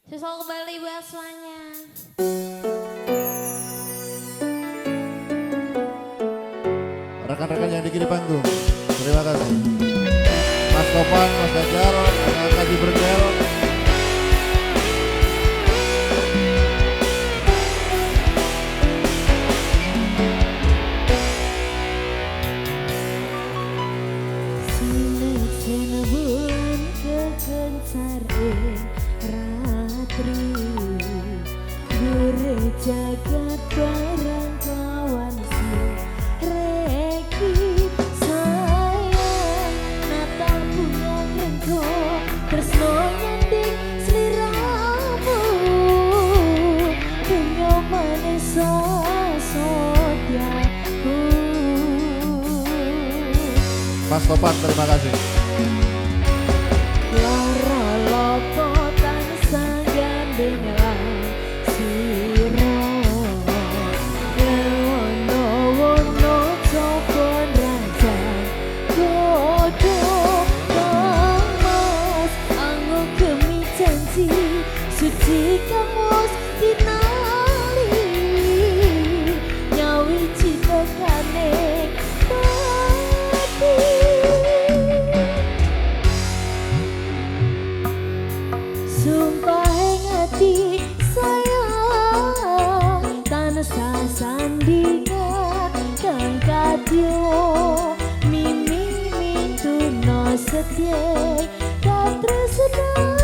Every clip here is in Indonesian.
Sesal kembali buat semuanya. Rekan-rekan yang di kiri panggung, terima kasih. Mas Topan, Mas Gajar, Kak Kaji Bergel. Sinebulan kekencaran ratri, gure jagat barang kawan si reki sayang nata bunga rengko tresno nyanding sliramu bunga manis sosodyaku. Mas Topan, terima kasih. Lara lopo tansah gandeng lan sira wono cokon raja godho mas anggo gemi janji suci kamus tinali nyawi cita kane sumpah hati sayang tansah sandingan kang kadya mimi mintuno setye katresnan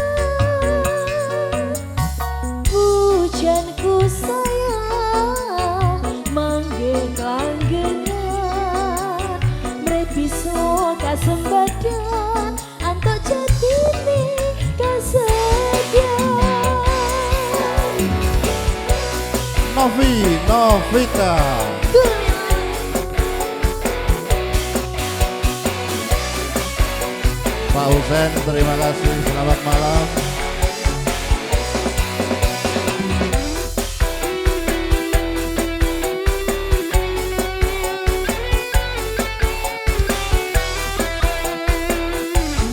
pujanku sayang mangge klanggengan mrepiso kasembadan antuk jatine Novita. Pak Husen, terima kasih. Selamat malam.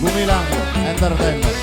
Gumilang Entertainment.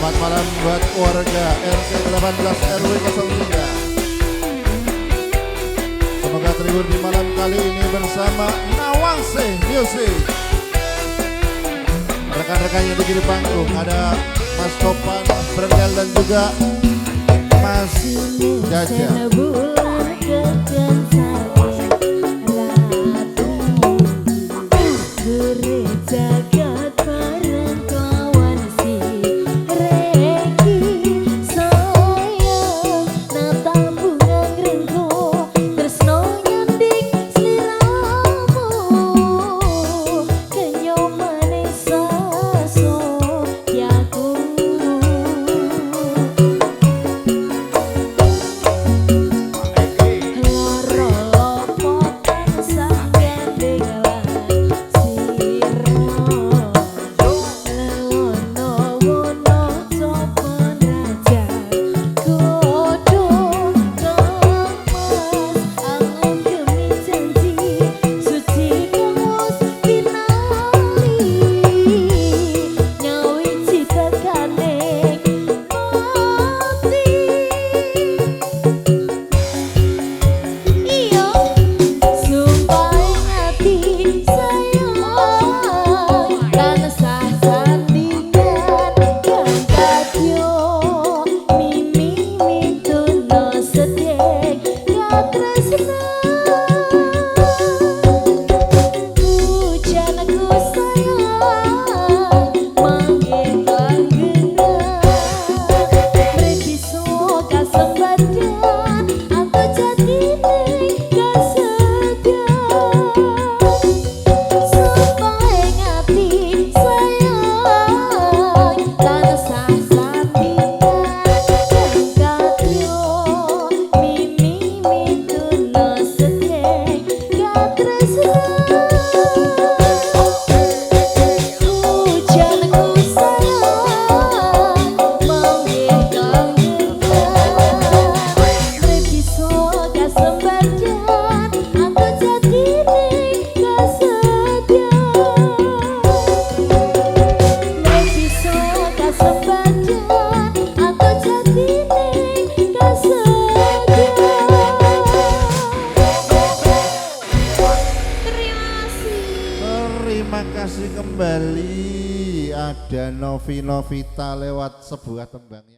Selamat malam buat warga RT 18 RW 03. Semoga terhibur di malam kali ini bersama Nawangse Music. Rekan-rekan yang di kiri panggung ada Mas Topan, Mas Bergel dan juga Mas Jaja. Tresno nyanding sliramu terima kasih kembali ada Novi Novita lewat sebuah tembangnya.